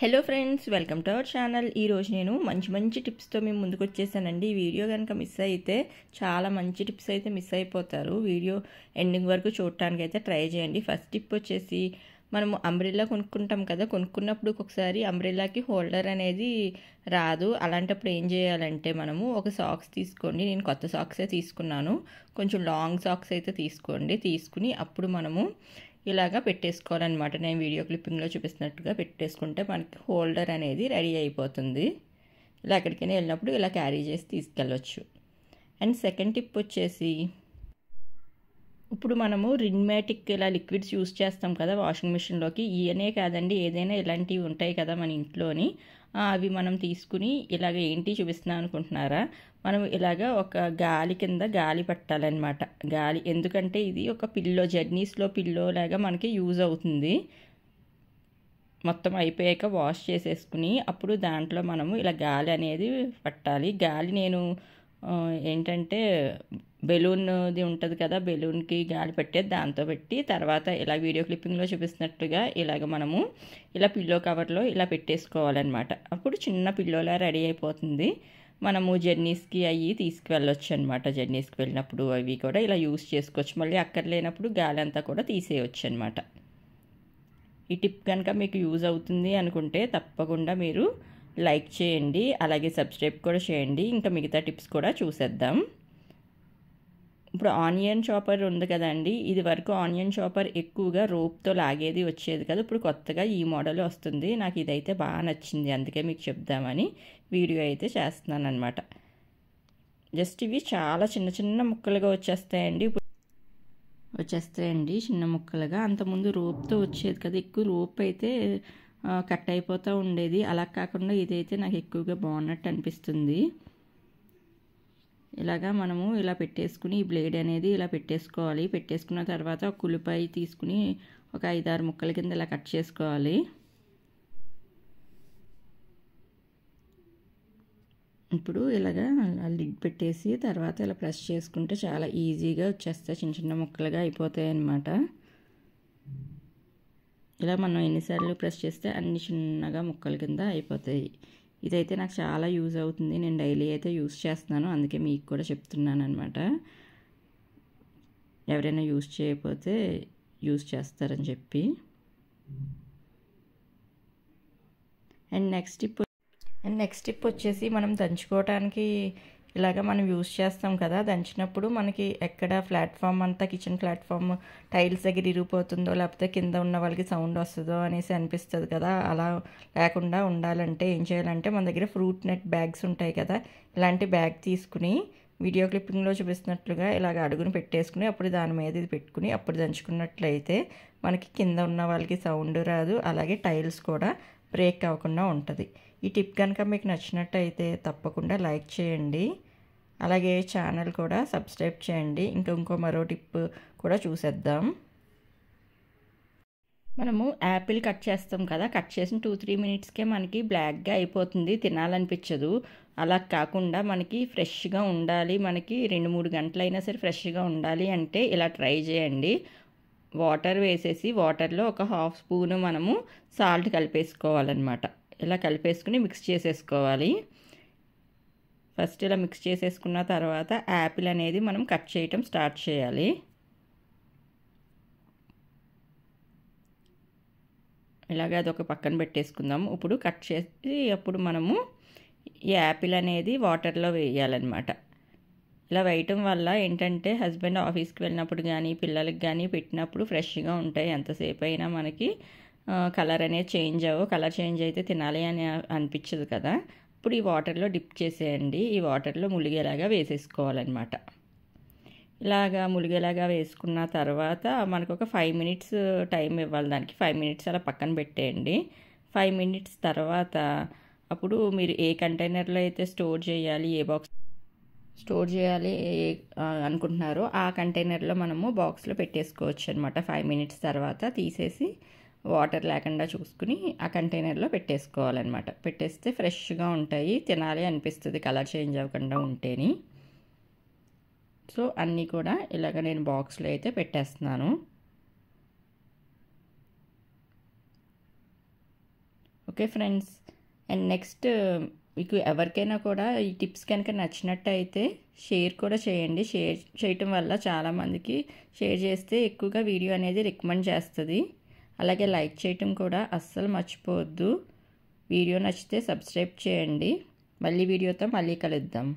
Hello friends, welcome to our channel. ఈరోజు నేను మంచి టిప్స్తో మేము ముందుకు వచ్చేసానండి. ఈ వీడియో కనుక మిస్ అయితే చాలా మంచి టిప్స్ అయితే మిస్ అయిపోతారు. వీడియో ఎండింగ్ వరకు చూడటానికి అయితే ట్రై చేయండి. ఫస్ట్ టిప్ వచ్చేసి, మనము అంబ్రెల్లా కొనుక్కుంటాం కదా, కొనుక్కున్నప్పుడు ఒకసారి అంబ్రెల్లాకి హోల్డర్ అనేది రాదు. అలాంటప్పుడు ఏం చేయాలంటే, మనము ఒక సాక్స్ తీసుకోండి. నేను కొత్త సాక్సే తీసుకున్నాను. కొంచెం లాంగ్ సాక్స్ అయితే తీసుకోండి. తీసుకుని అప్పుడు మనము ఇలాగా పెట్టేసుకోవాలన్నమాట. నేను వీడియో క్లిప్పింగ్లో చూపిస్తున్నట్టుగా పెట్టేసుకుంటే మనకి హోల్డర్ అనేది రెడీ అయిపోతుంది. ఇలా ఎక్కడికైనా వెళ్ళినప్పుడు ఇలా క్యారీ చేసి తీసుకెళ్ళొచ్చు. అండ్ సెకండ్ టిప్ వచ్చేసి, ఇప్పుడు మనము రిన్మాటిక్ ఇలా లిక్విడ్స్ యూస్ చేస్తాం కదా వాషింగ్ మిషన్లోకి. ఇవనే కాదండి, ఏదైనా ఇలాంటివి ఉంటాయి కదా మన ఇంట్లోని, అవి మనం తీసుకుని ఇలాగ ఏంటి చూపిస్తున్నాం అనుకుంటున్నారా, మనం ఇలాగ ఒక గాలి కింద గాలి పట్టాలన్నమాట. గాలి ఎందుకంటే ఇది ఒక పిల్లో, జర్నీస్లో పిల్లో లాగా మనకి యూజ్ అవుతుంది. మొత్తం అయిపోయాక వాష్ చేసేసుకుని అప్పుడు దాంట్లో మనము ఇలా గాలి అనేది పట్టాలి. గాలి నేను ఏంటంటే బెలూన్ది ఉంటుంది కదా, బెలూన్కి గాలి పెట్టేది దాంతో పెట్టి తర్వాత ఇలా వీడియో క్లిప్పింగ్లో చూపిస్తున్నట్టుగా ఇలాగ మనము ఇలా పిల్లో కవర్లో ఇలా పెట్టేసుకోవాలన్నమాట. అప్పుడు చిన్న పిల్లోలా రెడీ అయిపోతుంది. మనము జర్నీస్కి అవి తీసుకువెళ్ళొచ్చు అనమాట. జర్నీస్కి వెళ్ళినప్పుడు అవి కూడా ఇలా యూస్ చేసుకోవచ్చు. మళ్ళీ అక్కర్లేనప్పుడు గాలి అంతా కూడా తీసేయచ్చు అనమాట. ఈ టిప్ కనుక మీకు యూజ్ అవుతుంది అనుకుంటే తప్పకుండా మీరు లైక్ చేయండి, అలాగే సబ్స్క్రైబ్ కూడా చేయండి. ఇంకా మిగతా టిప్స్ కూడా చూసేద్దాం. ఇప్పుడు ఆనియన్ చాపర్ ఉంది కదండి, ఇది వరకు ఆనియన్ చాపర్ ఎక్కువగా రోప్తో లాగేది వచ్చేది కదా. ఇప్పుడు కొత్తగా ఈ మోడల్ వస్తుంది. నాకు ఇదైతే బాగా నచ్చింది, అందుకే మీకు చెప్దామని వీడియో అయితే చేస్తున్నాను అనమాట. జస్ట్ ఇవి చాలా చిన్న ముక్కలుగా వచ్చేస్తాయండి. చిన్న ముక్కలుగా. అంతకుముందు రోప్తో వచ్చేది కదా, ఎక్కువ రోప్ అయితే కట్ అయిపోతూ ఉండేది. అలా కాకుండా ఇదైతే నాకు ఎక్కువగా బాగున్నట్టు అనిపిస్తుంది. ఇలాగా మనము ఇలా పెట్టేసుకుని ఈ బ్లేడ్ అనేది ఇలా పెట్టేసుకోవాలి. పెట్టేసుకున్న తర్వాత ఒక ఉల్లిపాయ తీసుకుని ఒక 5-6 ముక్కల కింద ఇలా కట్ చేసుకోవాలి. ఇప్పుడు ఇలాగా లిడ్ పెట్టేసి తర్వాత ఇలా ప్రెస్ చేసుకుంటే చాలా ఈజీగా వచ్చేస్తాయి, చిన్న ముక్కలుగా అయిపోతాయి అన్నమాట. ఇలా మనం ఎన్నిసార్లు ప్రెస్ చేస్తే అన్ని చిన్నగా ముక్కల కింద అయిపోతాయి. ఇదైతే నాకు చాలా యూజ్ అవుతుంది. నేను డైలీ అయితే యూజ్ చేస్తున్నాను, అందుకే మీకు కూడా చెప్తున్నాను అనమాట. ఎవరైనా యూజ్ చేయకపోతే యూజ్ చేస్తారని చెప్పి. అండ్ నెక్స్ట్ టిప్ వచ్చేసి, మనం దంచుకోవడానికి ఇలాగ మనం యూజ్ చేస్తాం కదా, దంచినప్పుడు మనకి ఎక్కడ ప్లాట్ఫామ్ అంతా, కిచెన్ ప్లాట్ఫామ్ టైల్స్ దగ్గర ఇరిగిపోతుందో లేకపోతే కింద ఉన్న వాళ్ళకి సౌండ్ వస్తుందో అనేసి అనిపిస్తుంది కదా. అలా లేకుండా ఉండాలంటే ఏం చేయాలంటే, మన దగ్గర ఫ్రూట్ నెట్ బ్యాగ్స్ ఉంటాయి కదా, ఇలాంటి బ్యాగ్ తీసుకుని వీడియో క్లిప్పింగ్లో చూపిస్తున్నట్లుగా ఇలాగ అడుగును పెట్టేసుకుని అప్పుడు దాని మీద ఇది పెట్టుకుని అప్పుడు దంచుకున్నట్లయితే మనకి కింద ఉన్న వాళ్ళకి సౌండ్ రాదు, అలాగే టైల్స్ కూడా బ్రేక్ అవ్వకుండా ఉంటుంది. ఈ టిప్ కనుక మీకు నచ్చినట్టయితే తప్పకుండా లైక్ చేయండి, అలాగే ఛానల్ కూడా సబ్స్క్రైబ్ చేయండి. ఇంకో మరో టిప్ కూడా చూసేద్దాం. మనము యాపిల్ కట్ చేస్తాం కదా, కట్ చేసిన 2-3 మినిట్స్కే మనకి బ్లాక్గా అయిపోతుంది, తినాలనిపించదు. అలా కాకుండా మనకి ఫ్రెష్గా ఉండాలి, మనకి 2-3 గంటలైనా సరే ఫ్రెష్గా ఉండాలి అంటే ఇలా ట్రై చేయండి. వాటర్ వేసేసి వాటర్లో ఒక 1/2 స్పూను మనము సాల్ట్ కలిపేసుకోవాలన్నమాట. ఇలా కలిపేసుకుని మిక్స్ చేసేసుకోవాలి. ఫస్ట్ ఇలా మిక్స్ చేసేసుకున్న తర్వాత యాపిల్ అనేది మనం కట్ చేయటం స్టార్ట్ చేయాలి. ఇలాగ అదొక పక్కన పెట్టేసుకుందాం. ఇప్పుడు కట్ చేసి అప్పుడు మనము ఈ యాపిల్ అనేది వాటర్లో వేయాలన్నమాట. ఇలా వేయటం వల్ల ఏంటంటే, హస్బెండ్ ఆఫీస్కి వెళ్ళినప్పుడు కానీ పిల్లలకి కానీ పెట్టినప్పుడు ఫ్రెష్గా ఉంటాయి. ఎంతసేపు అయినా మనకి కలర్ అనేది చేంజ్ అవ్వవు. కలర్ చేంజ్ అయితే తినాలి అని అనిపించదు కదా. ఇప్పుడు ఈ వాటర్లో డిప్ చేసేయండి. ఈ వాటర్లో ములిగేలాగా వేసేసుకోవాలన్నమాట. ఇలాగా ములిగేలాగా వేసుకున్న తర్వాత మనకు ఒక 5 మినిట్స్ టైం ఇవ్వాలి దానికి. 5 మినిట్స్ అలా పక్కన పెట్టేయండి. 5 మినిట్స్ తర్వాత అప్పుడు మీరు ఏ కంటైనర్లో అయితే స్టోర్ చేయాలి, ఏ బాక్స్ స్టోర్ చేయాలి అనుకుంటున్నారో ఆ కంటైనర్లో మనము బాక్స్లో పెట్టేసుకోవచ్చు అనమాట. 5 మినిట్స్ తర్వాత తీసేసి వాటర్ లేకుండా చూసుకుని ఆ కంటైనర్లో పెట్టేసుకోవాలన్నమాట. పెట్టేస్తే ఫ్రెష్గా ఉంటాయి, తినాలి అనిపిస్తుంది కలర్ చేంజ్ అవ్వకుండా ఉంటేని. సో అన్నీ కూడా ఇలాగ నేను బాక్స్లో అయితే పెట్టేస్తున్నాను. ఓకే ఫ్రెండ్స్, అండ్ నెక్స్ట్ మీకు ఎవరికైనా కూడా ఈ టిప్స్ కనుక నచ్చినట్టయితే షేర్ కూడా చేయండి. షేర్ చేయటం వల్ల చాలామందికి షేర్ చేస్తే ఎక్కువగా వీడియో అనేది రికమెండ్ చేస్తుంది. అలాగే లైక్ చేయటం కూడా అస్సలు మర్చిపోవద్దు. వీడియో నచ్చితే సబ్స్క్రైబ్ చేయండి. మళ్ళీ వీడియోతో మళ్ళీ కలుద్దాం.